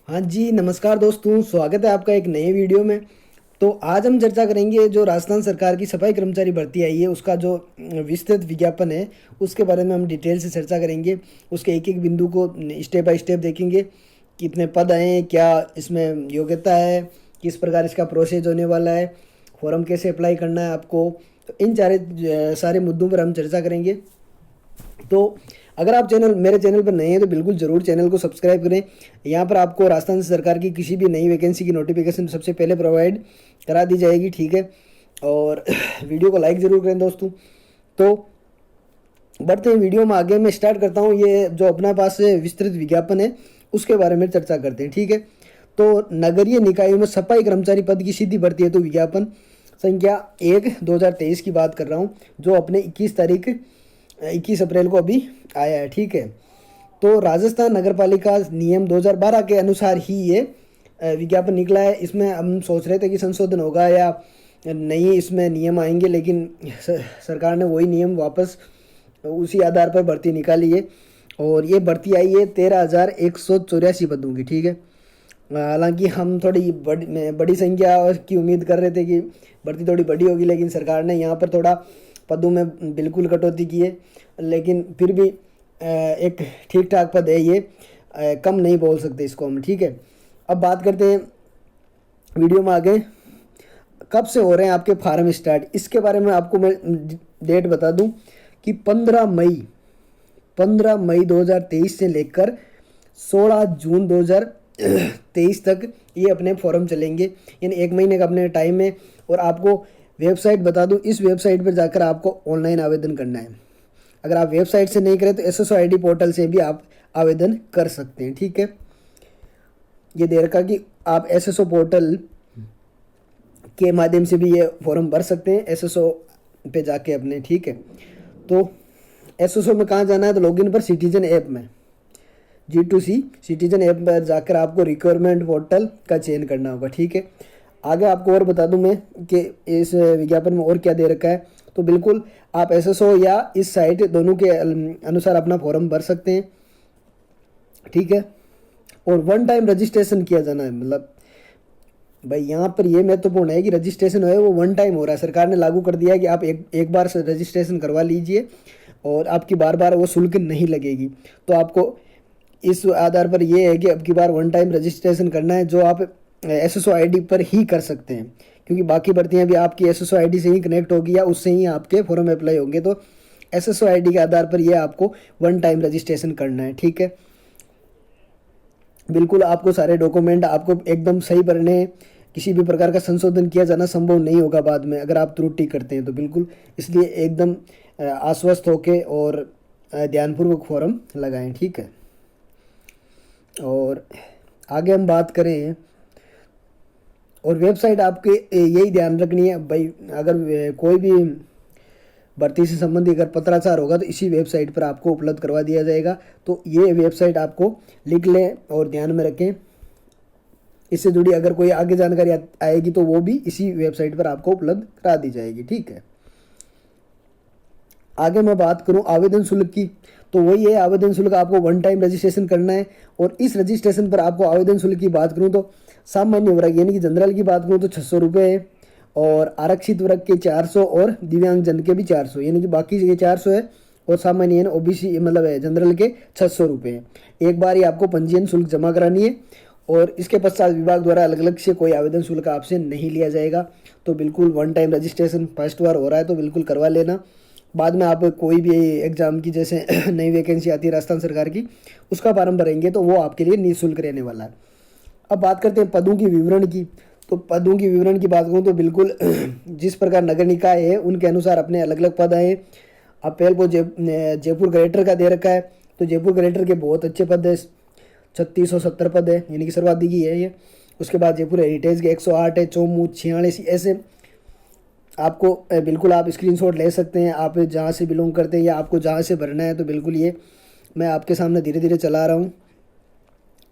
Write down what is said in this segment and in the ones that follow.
हाँ जी, नमस्कार दोस्तों, स्वागत है आपका एक नए वीडियो में। तो आज हम चर्चा करेंगे जो राजस्थान सरकार की सफाई कर्मचारी भर्ती आई है उसका जो विस्तृत विज्ञापन है उसके बारे में हम डिटेल से चर्चा करेंगे। उसके एक एक बिंदु को स्टेप बाय स्टेप देखेंगे। कितने पद आए हैं, क्या इसमें योग्यता है, किस प्रकार इसका प्रोसेस होने वाला है, फॉर्म कैसे अप्लाई करना है आपको। तो इन सारे मुद्दों पर हम चर्चा करेंगे। तो अगर आप मेरे चैनल पर नए हैं तो बिल्कुल ज़रूर चैनल को सब्सक्राइब करें। यहाँ पर आपको राजस्थान सरकार की किसी भी नई वैकेंसी की नोटिफिकेशन सबसे पहले प्रोवाइड करा दी जाएगी, ठीक है। और वीडियो को लाइक ज़रूर करें दोस्तों। तो बढ़ते हैं वीडियो में आगे। मैं स्टार्ट करता हूँ। ये जो अपना पास विस्तृत विज्ञापन है उसके बारे में चर्चा करते हैं, ठीक है। तो नगरीय निकायों में सफाई कर्मचारी पद की सीधी भर्ती है। तो विज्ञापन संख्या 1/2023 की बात कर रहा हूँ, जो अपने 21 अप्रैल को अभी आया है, ठीक है। तो राजस्थान नगर पालिका नियम 2012 के अनुसार ही ये विज्ञापन निकला है। इसमें हम सोच रहे थे कि संशोधन होगा या नहीं, इसमें नियम आएंगे, लेकिन सरकार ने वही नियम वापस उसी आधार पर भर्ती निकाली है। और ये भर्ती आई है 13,184 पदों की, ठीक है। हालांकि हम थोड़ी बड़ी संख्या की उम्मीद कर रहे थे कि भर्ती थोड़ी बड़ी होगी, लेकिन सरकार ने यहाँ पर थोड़ा पदों में बिल्कुल कटौती की है। लेकिन फिर भी एक ठीक ठाक पद है ये, कम नहीं बोल सकते इसको हम, ठीक है। अब बात करते हैं वीडियो में आगे। कब से हो रहे हैं आपके फार्म स्टार्ट, इसके बारे में आपको मैं डेट बता दूं कि 15 मई 2023 से लेकर 16 जून 2023 तक ये अपने फॉर्म चलेंगे। यानी एक महीने का अपने टाइम है। और आपको वेबसाइट बता दूं, इस वेबसाइट पर जाकर आपको ऑनलाइन आवेदन करना है। अगर आप वेबसाइट से नहीं करें तो SSOID पोर्टल से भी आप आवेदन कर सकते हैं, ठीक है। ये दे रखा कि आप SSO पोर्टल के माध्यम से भी ये फॉर्म भर सकते हैं, SSO पे जाके अपने, ठीक है। तो SSO में कहाँ जाना है, तो लॉगिन पर सिटीजन ऐप में G2C सिटीजन ऐप पर जाकर आपको रिक्वायरमेंट पोर्टल का चयन करना होगा, ठीक है। आगे आपको और बता दूं मैं कि इस विज्ञापन में और क्या दे रखा है। तो बिल्कुल आप SSO या इस साइट दोनों के अनुसार अपना फॉर्म भर सकते हैं, ठीक है। और वन टाइम रजिस्ट्रेशन किया जाना है। मतलब भाई यहाँ पर ये महत्वपूर्ण है कि रजिस्ट्रेशन है वो वन टाइम हो रहा है। सरकार ने लागू कर दिया है कि आप एक बार से रजिस्ट्रेशन करवा लीजिए और आपकी बार बार वो शुल्क नहीं लगेगी। तो आपको इस आधार पर ये है कि अब की बार वन टाइम रजिस्ट्रेशन करना है, जो आप SSOID पर ही कर सकते हैं, क्योंकि बाकी भर्तियां भी आपकी SSOID से ही कनेक्ट होगी या उससे ही आपके फॉर्म अप्लाई होंगे। तो SSOID के आधार पर ये आपको वन टाइम रजिस्ट्रेशन करना है, ठीक है। बिल्कुल आपको सारे डॉक्यूमेंट आपको एकदम सही भरने हैं। किसी भी प्रकार का संशोधन किया जाना संभव नहीं होगा बाद में अगर आप त्रुटि करते हैं तो, बिल्कुल। इसलिए एकदम आश्वस्त होके और ध्यानपूर्वक फॉर्म लगाएं, ठीक है। और आगे हम बात करें, और वेबसाइट आपके यही ध्यान रखनी है भाई, अगर कोई भी भर्ती से संबंधित अगर पत्राचार होगा तो इसी वेबसाइट पर आपको उपलब्ध करवा दिया जाएगा। तो ये वेबसाइट आपको लिख लें और ध्यान में रखें। इससे जुड़ी अगर कोई आगे जानकारी आएगी तो वो भी इसी वेबसाइट पर आपको उपलब्ध करा दी जाएगी, ठीक है। आगे मैं बात करूं आवेदन शुल्क की, तो वही है, आवेदन शुल्क आपको वन टाइम रजिस्ट्रेशन करना है। और इस रजिस्ट्रेशन पर आपको आवेदन शुल्क की बात करूं तो सामान्य वर्ग यानी कि जनरल की बात करूं तो 600 रुपये है, और आरक्षित वर्ग के 400 और दिव्यांगजन के भी 400, यानी कि बाकी के 400 है, और सामान्य OBC मतलब है जनरल के 600 रुपये है। एक बार ही आपको पंजीयन शुल्क जमा करानी है, और इसके पश्चात विभाग द्वारा अलग अलग से कोई आवेदन शुल्क आपसे नहीं लिया जाएगा। तो बिल्कुल वन टाइम रजिस्ट्रेशन फर्स्ट बार हो रहा है तो बिल्कुल करवा लेना। बाद में आप कोई भी एग्जाम की जैसे नई वैकेंसी आती है राजस्थान सरकार की, उसका फॉर्म भरेंगे तो वो आपके लिए निःशुल्क रहने वाला है। अब बात करते हैं पदों की विवरण की। तो पदों की विवरण की बात करूँ तो बिल्कुल जिस प्रकार नगर निकाय है उनके अनुसार अपने अलग अलग पद आए। अब पहले को जयपुर कलेक्टर का दे रखा है। तो जयपुर कलेक्टर के बहुत अच्छे पद है, 3670 पद है, यानी कि सर्वाधिक ही है ये। उसके बाद जयपुर हेरिटेज के 108 है, चौमू 46, ऐसे आपको बिल्कुल आप स्क्रीनशॉट ले सकते हैं। आप जहाँ से बिलोंग करते हैं या आपको जहाँ से भरना है, तो बिल्कुल ये मैं आपके सामने धीरे धीरे चला रहा हूँ।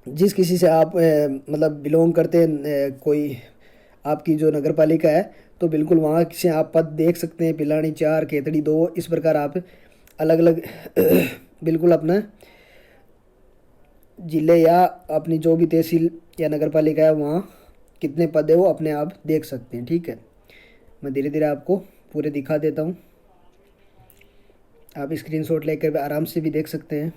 जिस किसी से आप मतलब बिलोंग करते हैं, कोई आपकी जो नगर पालिका है, तो बिल्कुल वहाँ से आप पद देख सकते हैं। पिलानी 4, केतड़ी 2, इस प्रकार आप अलग अलग बिल्कुल अपना जिले या अपनी जो भी तहसील या नगर पालिका है वहाँ कितने पद है वो अपने आप देख सकते हैं। ठीक है, मैं धीरे धीरे आपको पूरे दिखा देता हूँ, आप स्क्रीनशॉट लेकर आराम से भी देख सकते हैं।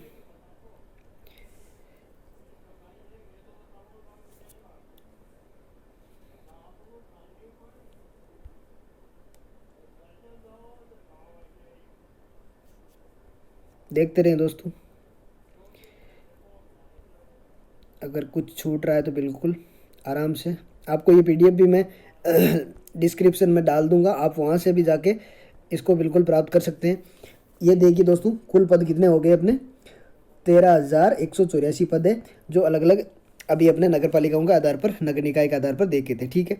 देखते रहें दोस्तों, अगर कुछ छूट रहा है तो बिल्कुल आराम से, आपको ये पीडीएफ भी मैं डिस्क्रिप्शन में डाल दूंगा, आप वहाँ से भी जाके इसको बिल्कुल प्राप्त कर सकते हैं। ये देखिए दोस्तों, कुल पद कितने हो गए अपने, 13,184 पद है, जो अलग अलग अभी अपने नगर पालिकाओं के आधार पर, नगर निकाय के आधार पर देखे थे। ठीक है,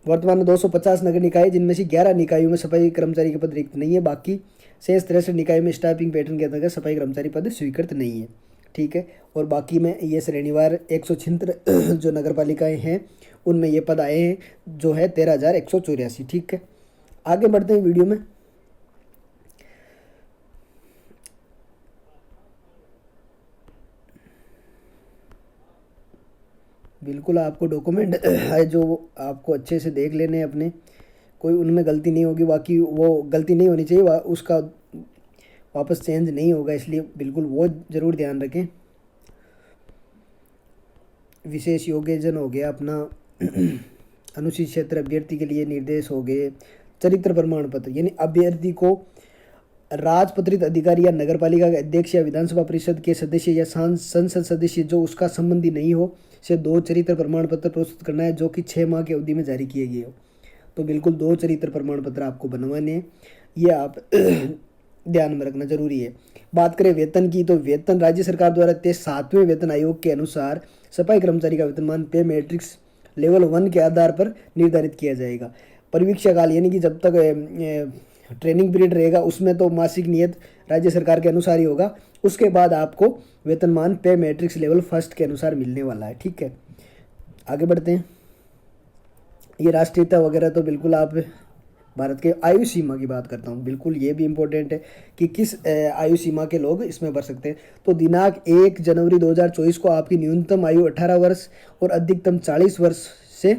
वर्तमान में 250 नगर निकाय, जिनमें से 11 निकायों में सफाई कर्मचारी के पद रिक्त नहीं है, बाकी शेष 63 निकाय में स्टाफिंग पैटर्न के अंतर्गत सफाई कर्मचारी पद स्वीकृत नहीं है। ठीक है, और बाकी में ये श्रेणीवार 176 जो नगर पालिकाएँ हैं उनमें ये पद आए हैं, जो है 13,184। ठीक है, आगे बढ़ते हैं वीडियो में। बिल्कुल आपको डॉक्यूमेंट है जो आपको अच्छे से देख लेने हैं अपने, कोई उनमें गलती नहीं होगी, बाकी वो गलती नहीं होनी चाहिए, उसका वापस चेंज नहीं होगा, इसलिए बिल्कुल वो ज़रूर ध्यान रखें। विशेष योग्यजन हो गया अपना, अनुसूचित क्षेत्र अभ्यर्थी के लिए निर्देश हो गए, चरित्र प्रमाण पत्र यानी अभ्यर्थी को राजपत्रित अधिकारी या नगर पालिका के अध्यक्ष या विधानसभा परिषद के सदस्य या संसद सदस्य जो उसका संबंधी नहीं हो से 2 चरित्र प्रमाण पत्र प्रस्तुत करना है, जो कि 6 माह की अवधि में जारी किए गए हो। तो बिल्कुल 2 चरित्र प्रमाण पत्र आपको बनवाने हैं, ये आप ध्यान में रखना जरूरी है। बात करें वेतन की, तो वेतन राज्य सरकार द्वारा तय 7वें वेतन आयोग के अनुसार सफाई कर्मचारी का वेतनमान पे मैट्रिक्स लेवल 1 के आधार पर निर्धारित किया जाएगा। परिवीक्षा काल यानी कि जब तक ट्रेनिंग पीरियड रहेगा उसमें तो मासिक नियत राज्य सरकार के अनुसार ही होगा, उसके बाद आपको वेतनमान पे मैट्रिक्स लेवल 1 के अनुसार मिलने वाला है। ठीक है, आगे बढ़ते हैं। ये राष्ट्रीयता वगैरह तो बिल्कुल आप भारत के आयु सीमा की बात करता हूँ, बिल्कुल ये भी इम्पोर्टेंट है कि किस आयु सीमा के लोग इसमें भर सकते हैं। तो दिनांक 1 जनवरी 2024 को आपकी न्यूनतम आयु 18 वर्ष और अधिकतम 40 वर्ष से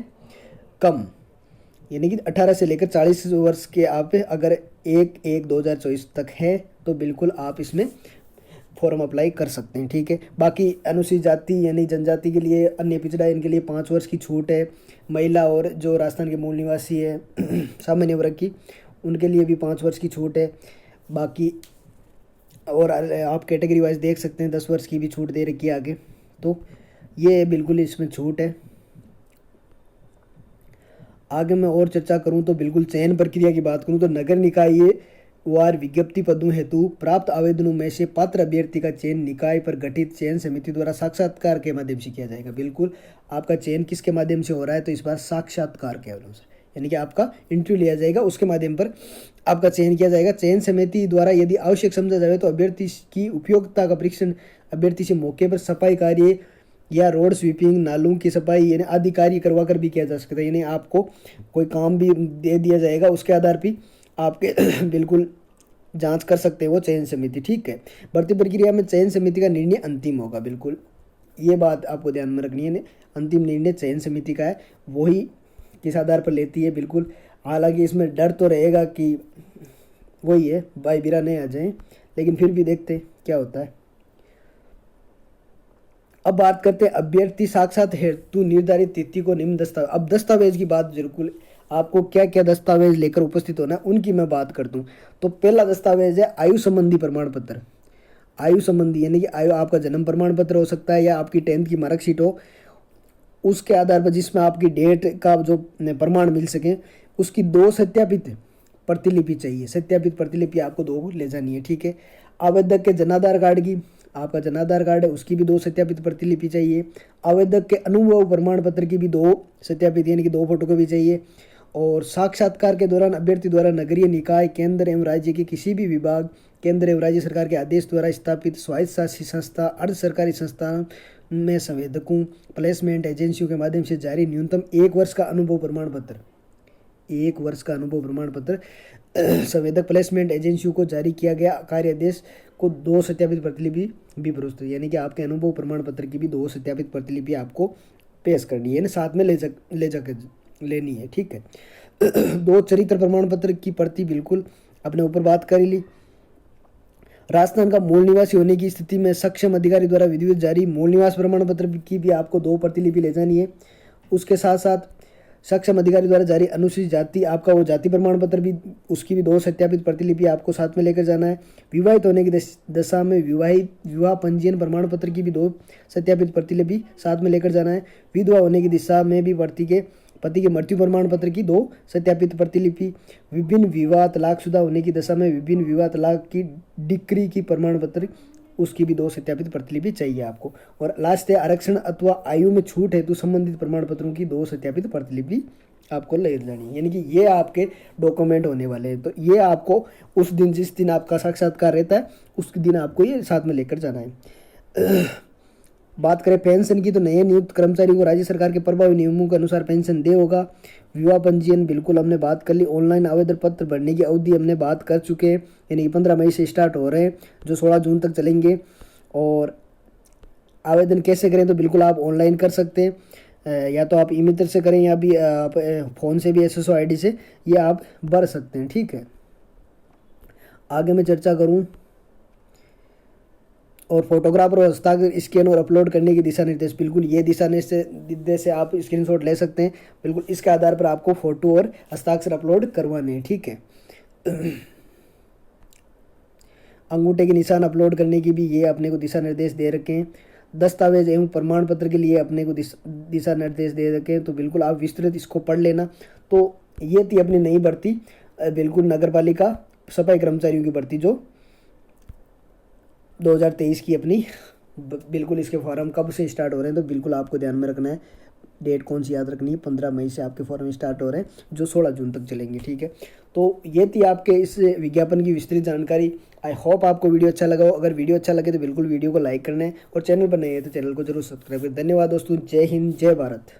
कम, यानी कि 18 से लेकर 40 वर्ष के आप अगर 1/1/2024 तक है तो बिल्कुल आप इसमें फॉर्म अप्लाई कर सकते हैं। ठीक है, बाकी अनुसूचित जाति यानी जनजाति के लिए, अन्य पिछड़ा, इनके लिए 5 वर्ष की छूट है। महिला और जो राजस्थान के मूल निवासी है सामान्य वर्ग की, उनके लिए भी 5 वर्ष की छूट है। बाकी और आप कैटेगरी वाइज देख सकते हैं, 10 वर्ष की भी छूट दे रखी है आगे, तो ये बिल्कुल इसमें छूट है। आगे मैं और चर्चा करूं तो बिल्कुल चयन प्रक्रिया की बात करूं तो नगर निकाय वार विज्ञप्ति पदों हेतु प्राप्त आवेदनों में से पात्र अभ्यर्थी का चयन निकाय पर गठित चयन समिति द्वारा साक्षात्कार के माध्यम से किया जाएगा। बिल्कुल आपका चयन किसके माध्यम से हो रहा है, तो इस बार साक्षात्कार के माध्यम से, यानी कि आपका इंटरव्यू लिया जाएगा, उसके माध्यम पर आपका चयन किया जाएगा। चयन समिति द्वारा यदि आवश्यक समझा जाए तो अभ्यर्थी की उपयोगिता का परीक्षण अभ्यर्थी से मौके पर सफाई कार्य या रोड स्वीपिंग, नालों की सफाई यानी आदि कार्य करवा कर भी किया जा सकता है, यानी आपको कोई काम भी दे दिया जाएगा, उसके आधार पर आपके बिल्कुल जांच कर सकते हैं वो चयन समिति। ठीक है, भर्ती प्रक्रिया में चयन समिति का निर्णय अंतिम होगा, बिल्कुल ये बात आपको ध्यान में रखनी है। अंतिम निर्णय चयन समिति का है, वही किस आधार पर लेती है। बिल्कुल, हालांकि इसमें डर तो रहेगा कि वही है भाई बिरा नहीं आ जाए, लेकिन फिर भी देखते क्या होता है। अब बात करते हैं अभ्यर्थी साक्षात हेतु निर्धारित तिथि को निम्न दस्तावेज। अब दस्तावेज की बात बिल्कुल आपको क्या क्या दस्तावेज लेकर उपस्थित होना है उनकी मैं बात कर दूं, तो पहला दस्तावेज है आयु संबंधी प्रमाण पत्र। आयु संबंधी यानी कि आयु, आपका जन्म प्रमाण पत्र हो सकता है या आपकी 10th की मार्कशीट हो, उसके आधार पर जिसमें आपकी डेट का जो प्रमाण मिल सके, उसकी 2 सत्यापित प्रतिलिपि चाहिए। सत्यापित प्रतिलिपि आपको 2 ले जानी है। ठीक है, आवेदक के जनाधार कार्ड की, आपका जनाधार कार्ड है उसकी भी 2 सत्यापित प्रतिलिपि चाहिए। आवेदक के अनुभव प्रमाण पत्र की भी 2 सत्यापित यानी कि 2 फोटोकॉपी चाहिए। और साक्षात्कार के दौरान अभ्यर्थी द्वारा नगरीय निकाय, केंद्र एवं राज्य के किसी भी विभाग, केंद्र एवं राज्य सरकार के आदेश द्वारा स्थापित स्वायत्त शासित संस्था, अर्ध सरकारी संस्थान में संवेदकों, प्लेसमेंट एजेंसियों के माध्यम से जारी न्यूनतम 1 वर्ष का अनुभव प्रमाण पत्र, 1 वर्ष का अनुभव प्रमाण पत्र संवेदक प्लेसमेंट एजेंसियों को जारी किया गया कार्य आदेश आपको 2 सत्यापित प्रतिलिपि भी प्रस्तुत, यानी कि आपके अनुभव प्रमाण पत्र की भी 2 सत्यापित प्रतिलिपि आपको पेश करनी है, साथ में ले जाकर लेनी है, ठीक है। 2 चरित्र प्रमाण पत्र की प्रति बिल्कुल अपने ऊपर बात कर ली। राजस्थान का मूल निवासी होने की स्थिति में सक्षम अधिकारी द्वारा विधिवत जारी मूल निवास प्रमाण पत्र की भी आपको 2 प्रतिलिपि ले जानी है। उसके साथ साथ सक्षम अधिकारी द्वारा जारी अनुसूचित जाति आपका वो जाति प्रमाण पत्र भी, उसकी भी 2 सत्यापित प्रतिलिपि आपको साथ में लेकर जाना है। विवाहित होने की दशा में विवाह पंजीयन प्रमाण पत्र की भी 2 सत्यापित प्रतिलिपि साथ में लेकर जाना है। विधवा होने की दिशा में भी पति के मृत्यु प्रमाण पत्र की 2 सत्यापित प्रतिलिपि। विभिन्न विवाह तलाकशुदा होने की दशा में विभिन्न विवाह तलाक की डिक्री की प्रमाण पत्र, उसकी भी 2 सत्यापित प्रतिलिपि चाहिए आपको। और लास्ट है आरक्षण अथवा आयु में छूट हेतु संबंधित प्रमाण पत्रों की 2 सत्यापित प्रतिलिपि आपको ले जानी है, यानी कि ये आपके डॉक्यूमेंट होने वाले हैं। तो ये आपको उस दिन, जिस दिन आपका साक्षात्कार रहता है, उस दिन आपको ये साथ में लेकर जाना है। बात करें पेंशन की, तो नए नियुक्त कर्मचारी को राज्य सरकार के प्रभावी नियमों के अनुसार पेंशन दे होगा। विवाह पंजीयन बिल्कुल हमने बात कर ली। ऑनलाइन आवेदन पत्र भरने की अवधि हमने बात कर चुके हैं, यानी 15 मई से स्टार्ट हो रहे हैं, जो 16 जून तक चलेंगे। और आवेदन कैसे करें, तो बिल्कुल आप ऑनलाइन कर सकते हैं, या तो आप ई-मित्र से करें या भी आप फ़ोन से भी SSO ID से ये आप भर सकते हैं, ठीक है। आगे मैं चर्चा करूँ और फोटोग्राफर और हस्ताक्षर स्कैन और अपलोड करने के दिशा निर्देश, बिल्कुल ये दिशा निर्देश से आप स्क्रीनशॉट ले सकते हैं। बिल्कुल इसके आधार पर आपको फोटो और हस्ताक्षर अपलोड करवाने हैं, ठीक है। अंगूठे के निशान अपलोड करने की भी ये अपने को दिशा निर्देश दे रखे हैं। दस्तावेज एवं प्रमाण पत्र के लिए अपने को दिशा निर्देश दे रखे हैं, तो बिल्कुल आप विस्तृत इसको पढ़ लेना। तो ये थी अपनी नई भर्ती, बिल्कुल नगर पालिका सफाई कर्मचारियों की भर्ती जो 2023 की अपनी, बिल्कुल इसके फॉर्म कब से स्टार्ट हो रहे हैं, तो बिल्कुल आपको ध्यान में रखना है। डेट कौन सी याद रखनी है, 15 मई से आपके फॉर्म स्टार्ट हो रहे हैं, जो 16 जून तक चलेंगे, ठीक है। तो ये थी आपके इस विज्ञापन की विस्तृत जानकारी। आई होप आपको वीडियो अच्छा लगा हो। अगर वीडियो अच्छा लगे तो बिल्कुल वीडियो को लाइक करना है, और चैनल पर नए हैं तो चैनल को जरूर सब्सक्राइब करें। धन्यवाद दोस्तों, जय हिंद, जय भारत।